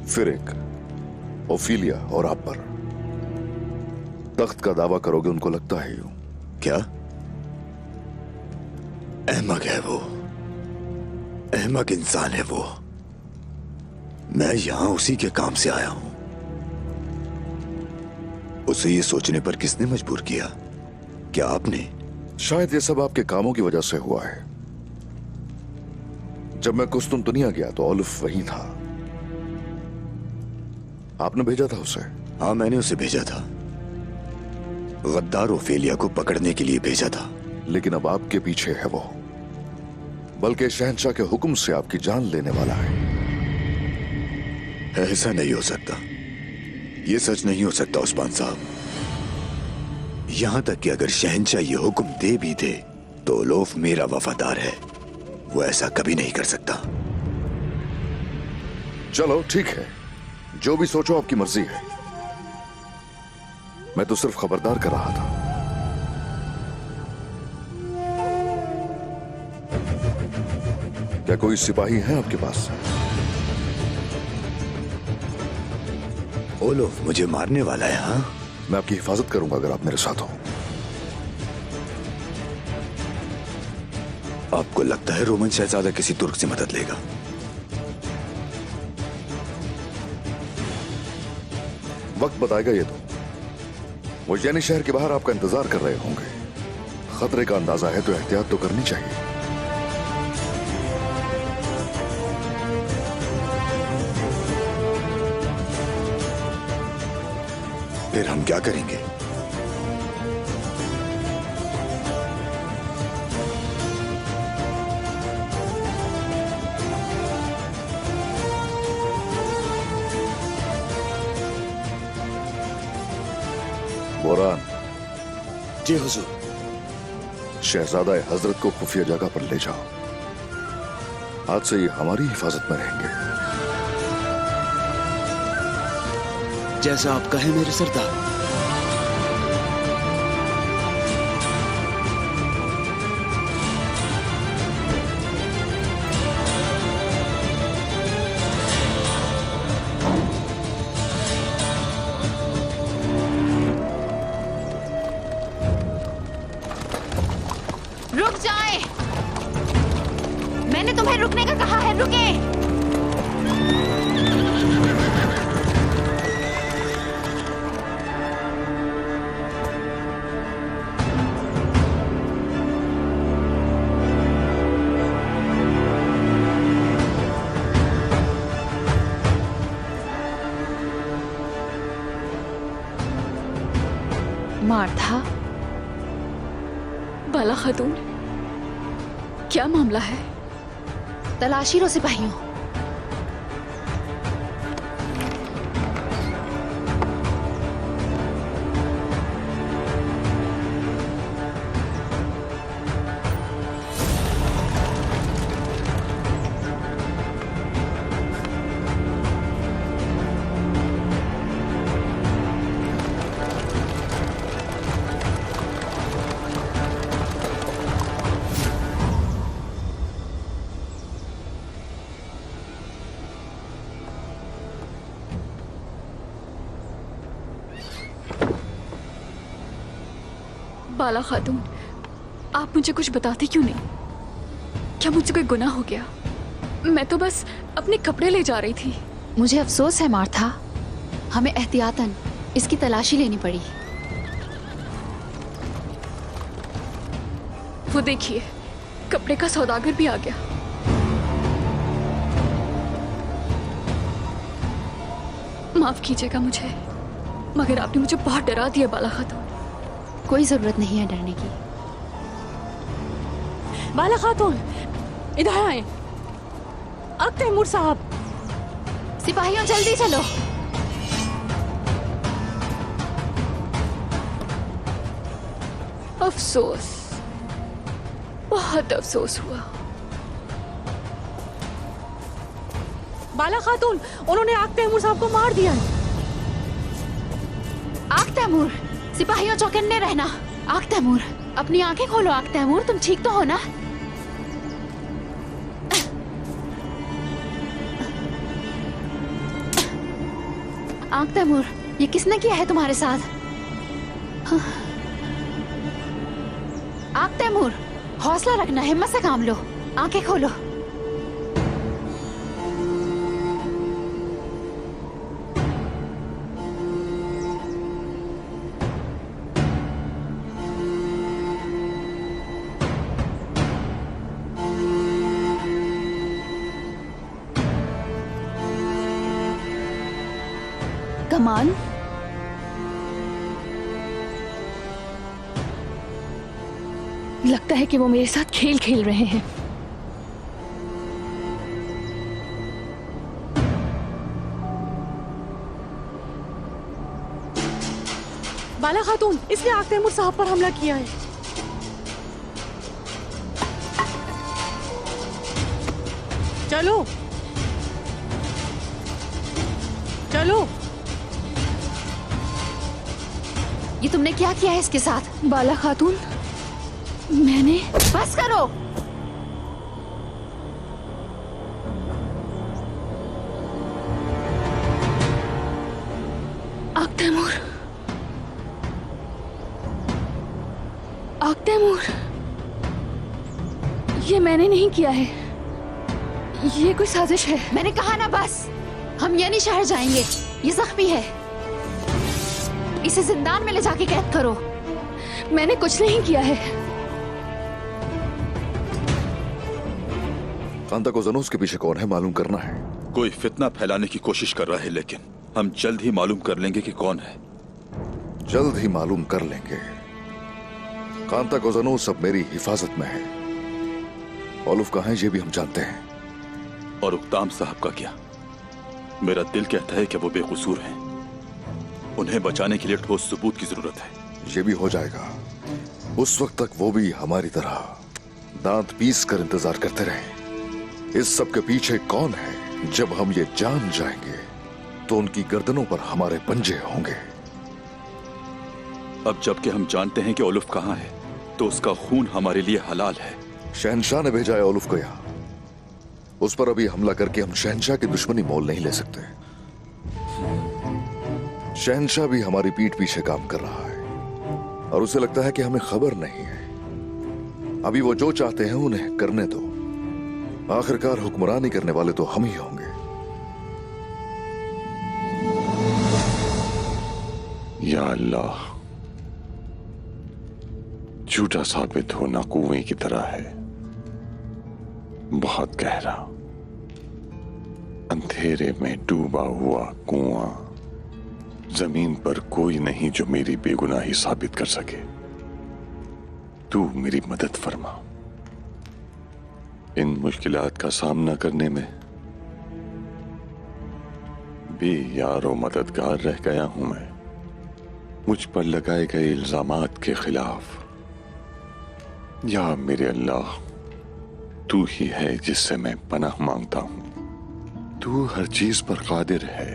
फिर एक ओफिलिया और आप पर तख्त का दावा करोगे, उनको लगता है यूं। क्या? अहमक है वो, अहमक इंसान है वो। मैं यहां उसी के काम से आया हूं। उसे ये सोचने पर किसने मजबूर किया? क्या आपने? शायद ये सब आपके कामों की वजह से हुआ है। जब मैं कुस्तुनतुनिया गया तो ओलिफ वही था। आपने भेजा था उसे? हाँ, मैंने उसे भेजा था। गद्दार ओफेलिया को पकड़ने के लिए भेजा था। लेकिन अब आपके पीछे है वो, बल्कि शहंशाह के हुक्म से आपकी जान लेने वाला है। ऐसा नहीं हो सकता, ये सच नहीं हो सकता उस्मान साहब। यहां तक कि अगर शहंशाह ये हुक्म दे भी दे तो ओलोफ मेरा वफादार है, वो ऐसा कभी नहीं कर सकता। चलो ठीक है, जो भी सोचो आपकी मर्जी है। मैं तो सिर्फ खबरदार कर रहा था। क्या कोई सिपाही है आपके पास? ओलोफ मुझे मारने वाला है। हाँ, मैं आपकी हिफाजत करूंगा अगर आप मेरे साथ हो। आपको लगता है रोमन शहजादा किसी तुर्क से मदद लेगा? वक्त बताएगा ये तो। वो यानी शहर के बाहर आपका इंतजार कर रहे होंगे। खतरे का अंदाजा है तो एहतियात तो करनी चाहिए। फिर हम क्या करेंगे? बोरान। जी हुजूर। शहजादा हजरत को खुफिया जगह पर ले जाओ। आज से ये हमारी हिफाजत में रहेंगे। जैसा आप कहें मेरे सरदार। रुक जाए, मैंने तुम्हें रुकने का कहा है, रुके। मार्था, बाला खातून, क्या मामला है? तलाशी लो सिपाहियों। बाला खातून, आप मुझे कुछ बताते क्यों नहीं? क्या मुझसे कोई गुनाह हो गया? मैं तो बस अपने कपड़े ले जा रही थी। मुझे अफसोस है मार्था, हमें एहतियातन इसकी तलाशी लेनी पड़ी। वो देखिए, कपड़े का सौदागर भी आ गया। माफ कीजिएगा मुझे, मगर आपने मुझे बहुत डरा दिया बाला खातून। कोई जरूरत नहीं है डरने की। बाला खातून, इधर आए। अब तैमूर साहब। सिपाहियों जल्दी चलो। अफसोस, बहुत अफसोस हुआ। बाला खातून, उन्होंने आग तैमूर साहब को मार दिया है। आग तैमूर, सिपाहियों चौकन्ने रहना। आग तैमूर, अपनी आंखें खोलो। आग तैमूर, तुम ठीक तो हो ना? आग तैमूर, ये किसने किया है तुम्हारे साथ? आग तैमूर, हौसला रखना, हिम्मत से काम लो। आंखें खोलो। कमान, लगता है कि वो मेरे साथ खेल खेल रहे हैं। बाला खातून, इसने आग तैमूर साहब पर हमला किया है। चलो चलो। ये तुमने क्या किया है इसके साथ? बाला खातून, मैंने... बस करो। आग तैमूर, आग तैमूर, ये मैंने नहीं किया है। ये कोई साजिश है। मैंने कहा ना बस। हम ये नहीं शहर जाएंगे। ये जख्मी है, इसे जिंदान में ले जाके कैद करो। मैंने कुछ नहीं किया है। कांता कोज़ानोस के पीछे कौन है मालूम करना है। कोई फितना फैलाने की कोशिश कर रहा है, लेकिन हम जल्द ही मालूम कर लेंगे कि कौन है। जल्द ही मालूम कर लेंगे। कांता कोज़ानोस अब मेरी हिफाजत में है। ओलुफ कहाँ है ये भी हम जानते हैं। और उक्ताम साहब का क्या? मेरा दिल कहता है कि वो बेकसूर हैं। उन्हें बचाने के लिए ठोस सबूत की जरूरत है। ये भी हो जाएगा। उस वक्त तक वो भी हमारी तरह दांत पीस कर इंतजार करते रहे। इस सब के पीछे कौन है, जब हम ये जान जाएंगे तो उनकी गर्दनों पर हमारे पंजे होंगे। अब जबकि हम जानते हैं कि ओलुफ कहाँ है, तो उसका खून हमारे लिए हलाल है। शहंशाह ने भेजा है ओलुफ को यहाँ। उस पर अभी हमला करके हम शहंशाह की दुश्मनी मोल नहीं ले सकते। शहंशाह भी हमारी पीठ पीछे काम कर रहा है और उसे लगता है कि हमें खबर नहीं है। अभी वो जो चाहते हैं उन्हें करने दो। आखिरकार हुक्मरानी करने वाले तो हम ही होंगे। या अल्लाह, झूठा साबित होना कुएं की तरह है, बहुत गहरा, अंधेरे में डूबा हुआ कुआं। जमीन पर कोई नहीं जो मेरी बेगुनाही साबित कर सके। तू मेरी मदद फरमा। इन मुश्किलात का सामना करने में बेयार और मददगार रह गया हूं मैं। मुझ पर लगाए गए इल्जामात के खिलाफ। या मेरे अल्लाह, तू ही है जिससे मैं पनाह मांगता हूं। तू हर चीज पर कादिर है।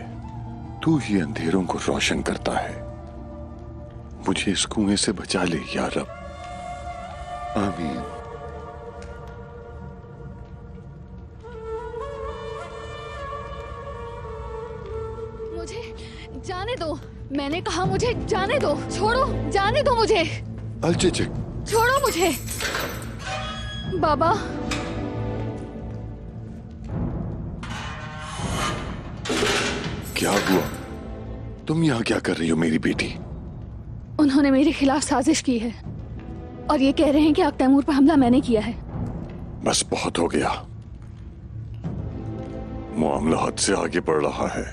तू ही अंधेरों को रोशन करता है। मुझे इस कुएं से बचा ले या रब। आमीन। मुझे जाने दो। मैंने कहा मुझे जाने दो। छोड़ो, जाने दो मुझे। अलचिचिक, छोड़ो मुझे। बाबा, क्या हुआ? तुम यहाँ क्या कर रही हो मेरी बेटी? उन्होंने मेरे खिलाफ साजिश की है और ये कह रहे हैं कि आग तैमूर पर हमला मैंने किया है। बस बहुत हो गया। मामला हद से आगे बढ़ रहा है।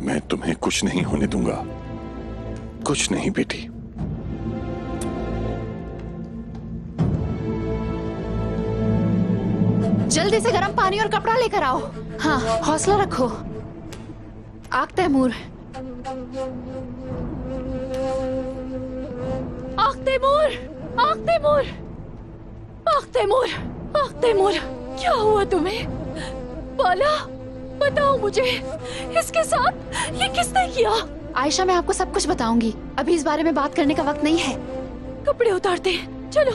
मैं तुम्हें कुछ नहीं होने दूंगा। कुछ नहीं बेटी। जल्दी से गर्म पानी और कपड़ा लेकर आओ। हाँ, हौसला रखो। आग तैमूर। आग तैमूर, आग तैमूर, आग तैमूर, आग तैमूर, क्या हुआ तुम्हें? बाला, बताओ मुझे, इसके साथ ये किसने किया? आयशा, मैं आपको सब कुछ बताऊंगी। अभी इस बारे में बात करने का वक्त नहीं है। कपड़े उतारते, चलो।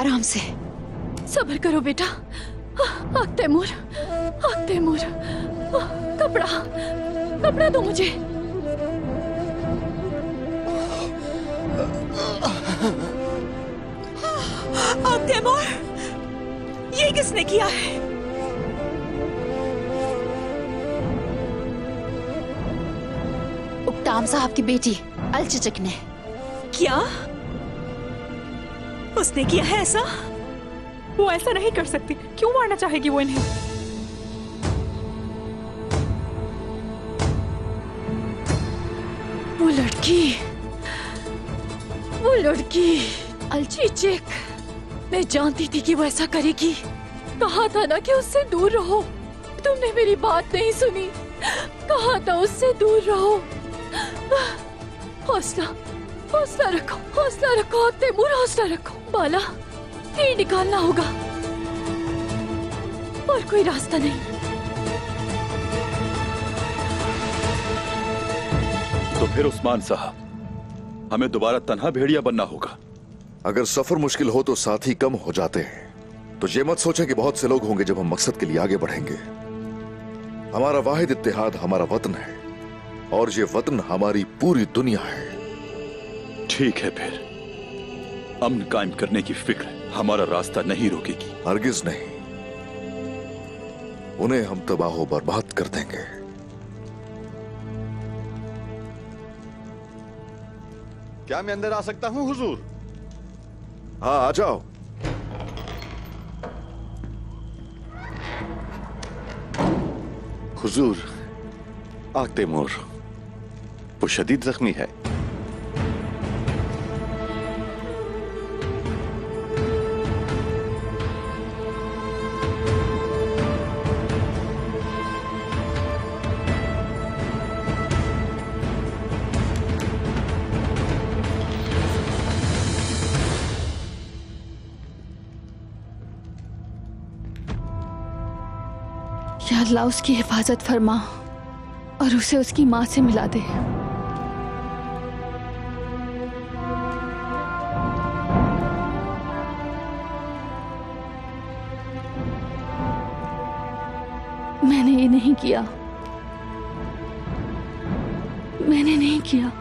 आराम से। सब्र करो बेटा। आग तैमूर, आग तैमूर, कपड़ा, कपड़ा दो मुझे। आग तैमूर, ये किसने किया है? उक्ताम साहब की बेटी अल चचक ने। क्या उसने किया है ऐसा? वो ऐसा नहीं कर सकती। क्यों मारना चाहेगी वो इन्हें? वो लड़की अलचीचेक, मैं जानती थी कि वो ऐसा करेगी। कहा था ना कि उससे दूर रहो। तुमने मेरी बात नहीं सुनी। कहा था उससे दूर रहो। हौसला, हौसला रखो, हौसला रखो तैमूर, हौसला रखो। बाला, ये निकालना होगा और कोई रास्ता नहीं। तो फिर उस्मान साहब, हमें दोबारा तन्हा भेड़िया बनना होगा। अगर सफर मुश्किल हो तो साथी कम हो जाते हैं। तो ये मत सोचें कि बहुत से लोग होंगे जब हम मकसद के लिए आगे बढ़ेंगे। हमारा वाहिद इत्तेहाद हमारा वतन है और ये वतन हमारी पूरी दुनिया है। ठीक है, फिर अमन कायम करने की फिक्र हमारा रास्ता नहीं रोकेगी। हरगिज नहीं। उन्हें हम तबाह बर्बाद कर देंगे। क्या मैं अंदर आ सकता हूं हुजूर? हाँ, आ जाओ। हुजूर, आग तैमूर, वो शदीद जख्मी है। या अल्लाह उसकी हिफाजत फरमा और उसे उसकी माँ से मिला दे। मैंने ये नहीं किया, मैंने नहीं किया।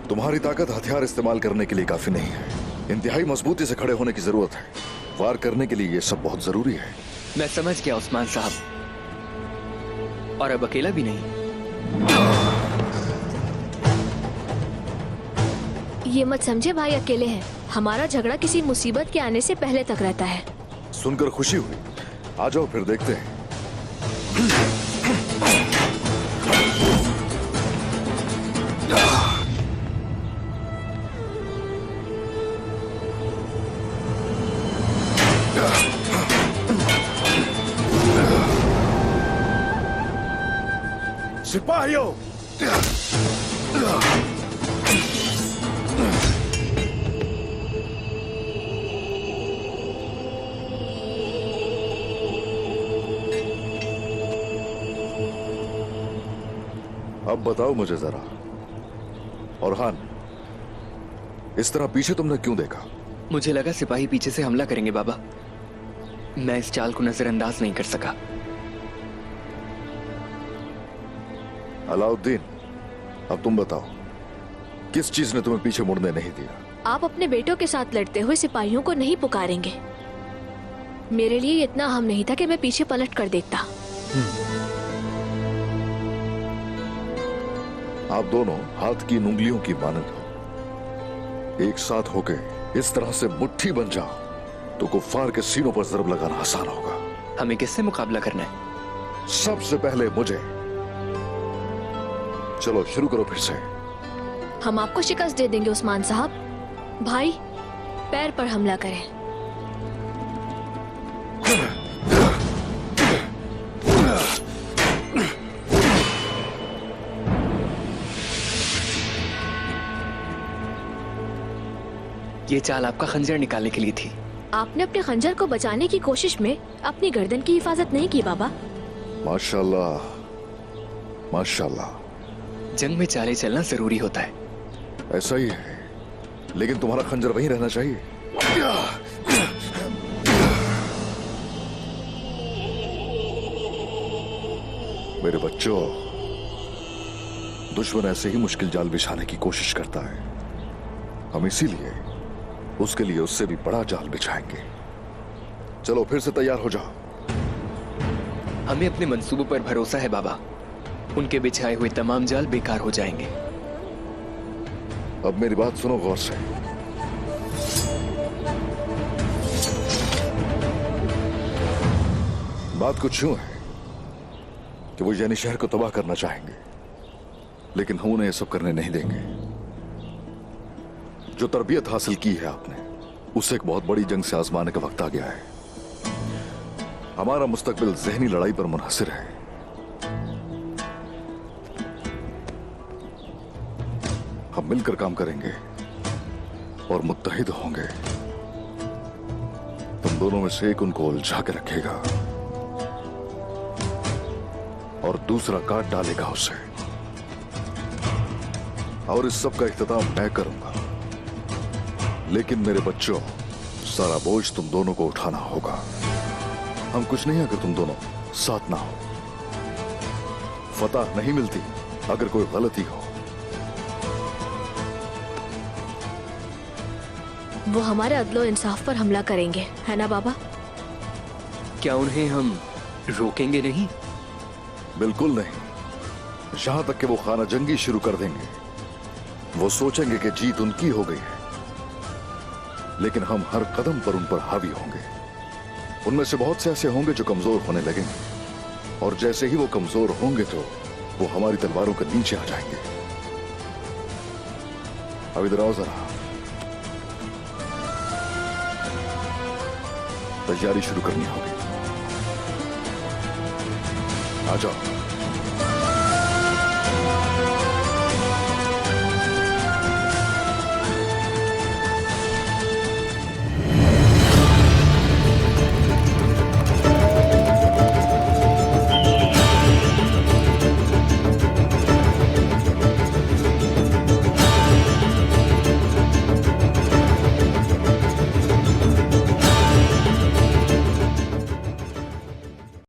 तुम्हारी ताकत हथियार इस्तेमाल करने के लिए काफी नहीं है। इंतहाई मजबूती से खड़े होने की जरूरत है। वार करने के लिए ये सब बहुत जरूरी है। मैं समझ गया उस्मान साहब, और अब अकेला भी नहीं। ये मत समझे भाई अकेले हैं। हमारा झगड़ा किसी मुसीबत के आने से पहले तक रहता है। सुनकर खुशी हुई। आ जाओ फिर देखते हैं। सिपाहियों, अब बताओ मुझे जरा, औरहान, इस तरह पीछे तुमने क्यों देखा? मुझे लगा सिपाही पीछे से हमला करेंगे बाबा। मैं इस चाल को नजरअंदाज नहीं कर सका। अलाउद्दीन, अब तुम बताओ, किस चीज ने तुम्हें पीछे मुड़ने नहीं दिया? आप अपने बेटों के साथ लड़ते हुए सिपाहियों को नहीं पुकारेंगे। मेरे लिए इतना अहम नहीं था कि मैं पीछे पलट कर देखता। आप दोनों हाथ की उंगलियों की मानद हो। एक साथ होके इस तरह से मुट्ठी बन जाओ तो कुफ्फार के सीनों पर जरब लगाना आसान होगा। हमें किससे मुकाबला करना है? सबसे पहले मुझे। चलो शुरू करो फिर से। हम आपको शिकस्त दे देंगे उस्मान साहब। भाई पैर पर हमला करें। ये चाल आपका खंजर निकालने के लिए थी। आपने अपने खंजर को बचाने की कोशिश में अपनी गर्दन की हिफाजत नहीं की बाबा। माशाल्लाह, माशाल्लाह। जंग में चाले चलना जरूरी होता है। ऐसा ही है, लेकिन तुम्हारा खंजर वहीं रहना चाहिए। मेरे बच्चों, दुश्मन ऐसे ही मुश्किल जाल बिछाने की कोशिश करता है। हम इसीलिए उसके लिए उससे भी बड़ा जाल बिछाएंगे। चलो फिर से तैयार हो जाओ। हमें अपने मंसूबों पर भरोसा है बाबा। उनके बिछाए हुए तमाम जाल बेकार हो जाएंगे। अब मेरी बात सुनो गौर से। बात कुछ यूं है कि वो यानी शहर को तबाह करना चाहेंगे, लेकिन हम उन्हें ये सब करने नहीं देंगे। जो तरबियत हासिल की है आपने, उसे एक बहुत बड़ी जंग से आजमाने का वक्त आ गया है। हमारा मुस्तकबिल ज़हनी लड़ाई पर मुनहसिर है। हम मिलकर काम करेंगे और मुत्तहिद होंगे। तुम दोनों में से एक उनको उलझा के रखेगा और दूसरा काट डालेगा उसे, और इस सब का इख्तिताम मैं करूंगा। लेकिन मेरे बच्चों, सारा बोझ तुम दोनों को उठाना होगा। हम कुछ नहीं अगर तुम दोनों साथ ना हो। फतह नहीं मिलती अगर कोई गलती हो। वो हमारे अदलो इंसाफ पर हमला करेंगे, है ना बाबा? क्या उन्हें हम रोकेंगे नहीं? बिल्कुल नहीं। जहां तक कि वो खाना जंगी शुरू कर देंगे, वो सोचेंगे कि जीत उनकी हो गई है, लेकिन हम हर कदम पर उन पर हावी होंगे। उनमें से बहुत से ऐसे होंगे जो कमजोर होने लगेंगे, और जैसे ही वो कमजोर होंगे तो वो हमारी तलवारों के नीचे आ जाएंगे। अब इधर आओ जरा, तैयारी शुरू करनी होगी। आ जाओ।